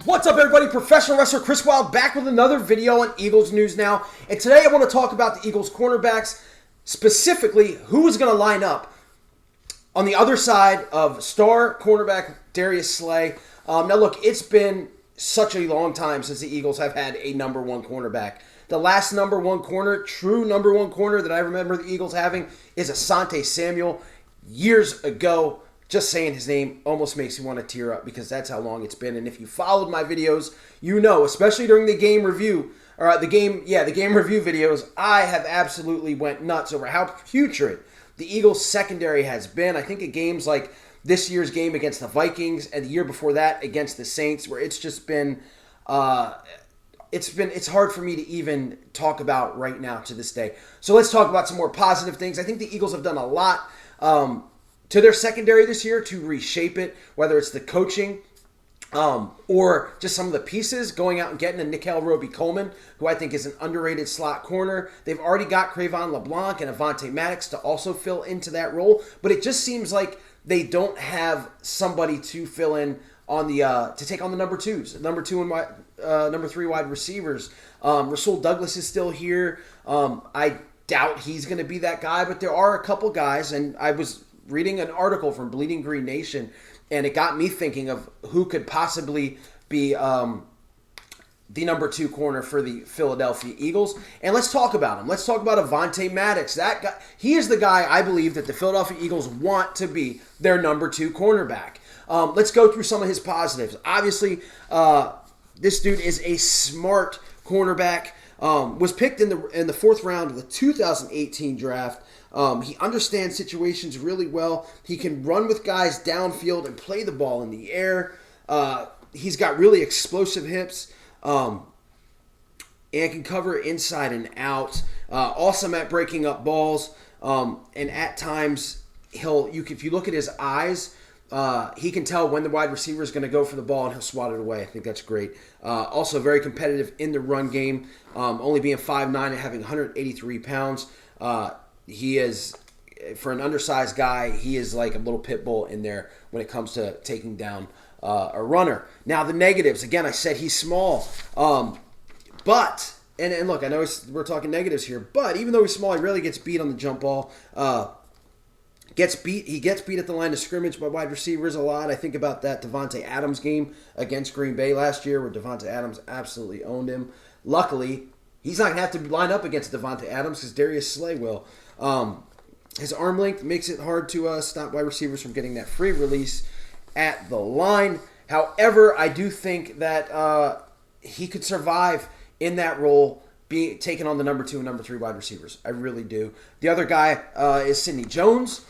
What's up, everybody? Professional wrestler Chris Wilde back with another video on Eagles news now. And today I want to talk about the Eagles cornerbacks, specifically who is going to line up on the other side of star cornerback Darius Slay. Now look, it's been such a long time since the Eagles have had a number one cornerback. The last number one corner, true number one corner that I remember the Eagles having is Asante Samuel years ago. Just saying his name almost makes me want to tear up because that's how long it's been. And if you followed my videos, you know, especially during the game review, or the game review videos, I have absolutely went nuts over how putrid the Eagles secondary has been. I think at games like this year's game against the Vikings and the year before that against the Saints, where it's just been, it's hard for me to even talk about right now to this day. So let's talk about some more positive things. I think the Eagles have done a lot to their secondary this year to reshape it, whether it's the coaching or just some of the pieces, going out and getting a Nickel Roby-Coleman, who I think is an underrated slot corner. They've already got Crayvon LeBlanc and Avonte Maddox to also fill into that role, but it just seems like they don't have somebody to fill in on the to take on the number twos, number two and number three wide receivers. Rasul Douglas is still here. I doubt he's going to be that guy, but there are a couple guys, and I was reading an article from Bleeding Green Nation, and it got me thinking of who could possibly be the number two corner for the Philadelphia Eagles. And let's talk about him. Let's talk about Avonte Maddox. That guy, he is the guy I believe that the Philadelphia Eagles want to be their number two cornerback. Let's go through some of his positives. Obviously, this dude is a smart cornerback. Was picked in the fourth round of the 2018 draft. He understands situations really well. He can run with guys downfield and play the ball in the air. He's got really explosive hips and can cover inside and out. Awesome at breaking up balls. And at times, if you look at his eyes, he can tell when the wide receiver is going to go for the ball and he'll swat it away. I think that's great. Also very competitive in the run game, only being 5'9" and having 183 pounds. He is, for an undersized guy, he is like a little pit bull in there when it comes to taking down a runner. Now, the negatives. Again, I said he's small. But, and look, I know we're talking negatives here, but even though he's small, he really gets beat on the jump ball. He gets beat at the line of scrimmage by wide receivers a lot. I think about that Davante Adams game against Green Bay last year where Davante Adams absolutely owned him. Luckily, he's not going to have to line up against Davante Adams because Darius Slay will. His arm length makes it hard to stop wide receivers from getting that free release at the line. However, I do think that he could survive in that role, being taken on the number two and number three wide receivers. I really do. The other guy is Sidney Jones.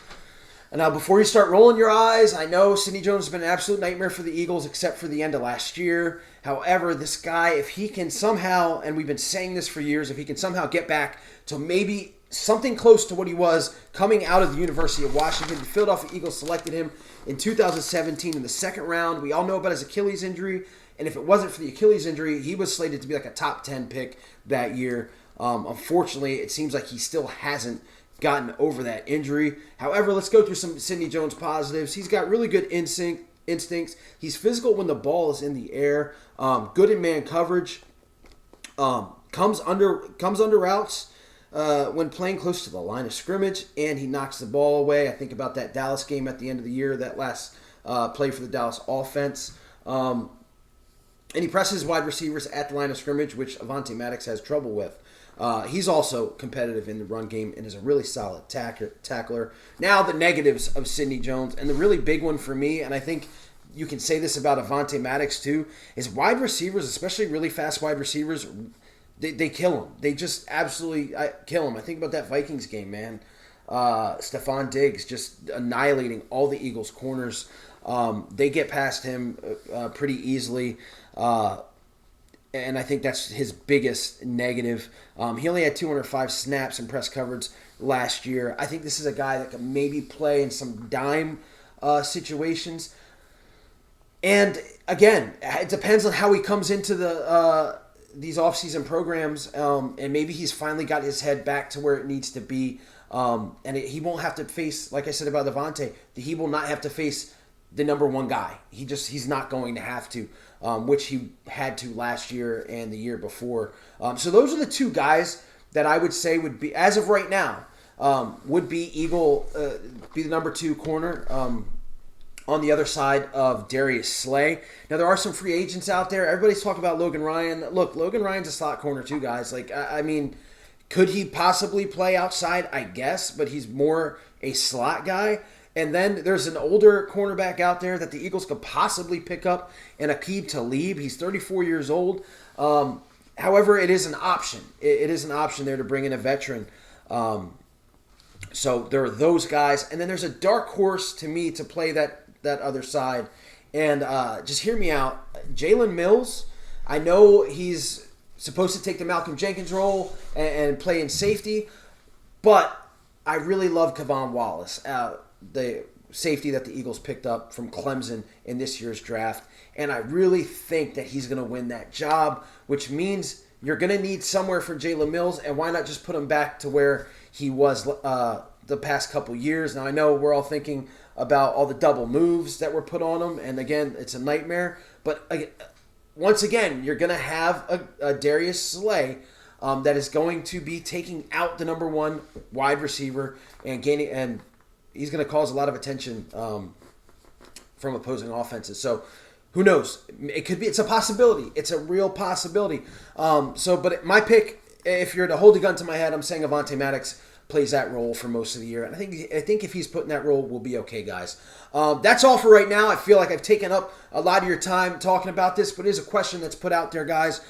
And now, before you start rolling your eyes, I know Sidney Jones has been an absolute nightmare for the Eagles except for the end of last year. However, this guy, if he can somehow, and we've been saying this for years, if he can somehow get back to maybe something close to what he was coming out of the University of Washington, the Philadelphia Eagles selected him in 2017 in the second round. We all know about his Achilles injury, and if it wasn't for the Achilles injury, he was slated to be like a top 10 pick that year. Unfortunately, it seems like he still hasn't gotten over that injury. However, let's go through some Sidney Jones positives. He's got really good instincts. He's physical when the ball is in the air. Good in man coverage. Comes under routes when playing close to the line of scrimmage, and he knocks the ball away. I think about that Dallas game at the end of the year, that last play for the Dallas offense. And he presses wide receivers at the line of scrimmage, which Avonte Maddox has trouble with. He's also competitive in the run game and is a really solid tackler. Now, the negatives of Sidney Jones, and the really big one for me, and I think you can say this about Avonte Maddox too, is wide receivers, especially really fast wide receivers, they kill him. They just absolutely kill him. I think about that Vikings game, man. Stephon Diggs just annihilating all the Eagles' corners. They get past him pretty easily. And I think that's his biggest negative. He only had 205 snaps in press coverage last year. I think this is a guy that can maybe play in some dime situations. And again, it depends on how he comes into these offseason programs. And maybe he's finally got his head back to where it needs to be. He won't have to face, like I said about Avonte, he will not have to face the number one guy. He's not going to have to, which he had to last year and the year before. So those are the two guys that I would say would be, as of right now, would be be the number 2 corner on the other side of Darius Slay. Now, there are some free agents out there. Everybody's talking about Logan Ryan. Look, Logan Ryan's a slot corner too, guys. Like, I mean, could he possibly play outside? I guess, but he's more a slot guy. And then there's an older cornerback out there that the Eagles could possibly pick up, and Aqib Talib. He's 34 years old. However, it is an option. It is an option there to bring in a veteran. So there are those guys. And then there's a dark horse to me to play that other side. And just hear me out. Jalen Mills, I know he's supposed to take the Malcolm Jenkins role and play in safety, but I really love Kavon Wallace, the safety that the Eagles picked up from Clemson in this year's draft. And I really think that he's going to win that job, which means you're going to need somewhere for Jalen Mills, and why not just put him back to where he was the past couple years. Now, I know we're all thinking about all the double moves that were put on him, and again, it's a nightmare. But once again, you're going to have a Darius Slay that is going to be taking out the number 1 wide receiver and he's going to cause a lot of attention from opposing offenses. So who knows? It's a possibility. It's a real possibility. But my pick, if you're to hold a gun to my head, I'm saying Avonte Maddox plays that role for most of the year. And I think if he's put in that role, we'll be okay, guys. That's all for right now. I feel like I've taken up a lot of your time talking about this, but it is a question that's put out there, guys.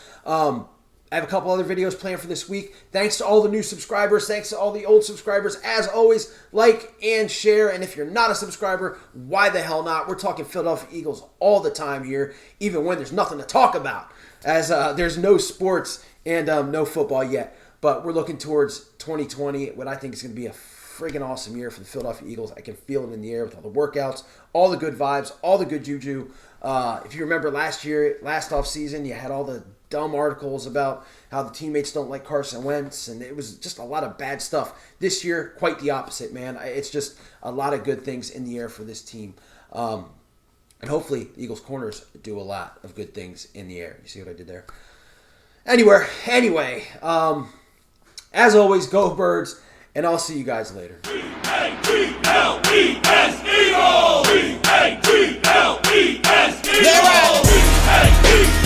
I have a couple other videos planned for this week. Thanks to all the new subscribers. Thanks to all the old subscribers. As always, like and share. And if you're not a subscriber, why the hell not? We're talking Philadelphia Eagles all the time here, even when there's nothing to talk about, as there's no sports and no football yet. But we're looking towards 2020, what I think is going to be a friggin' awesome year for the Philadelphia Eagles. I can feel it in the air with all the workouts, all the good vibes, all the good juju. If you remember last offseason, you had all the dumb articles about how the teammates don't like Carson Wentz, and it was just a lot of bad stuff. This year, quite the opposite, man. It's just a lot of good things in the air for this team. And hopefully, the Eagles corners do a lot of good things in the air. You see what I did there? Anyway, as always, go Birds, and I'll see you guys later. E-A-G-L-E-S Eagles! E-A-G-L-E-S Eagles!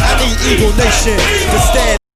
I need Eagle Nation to stand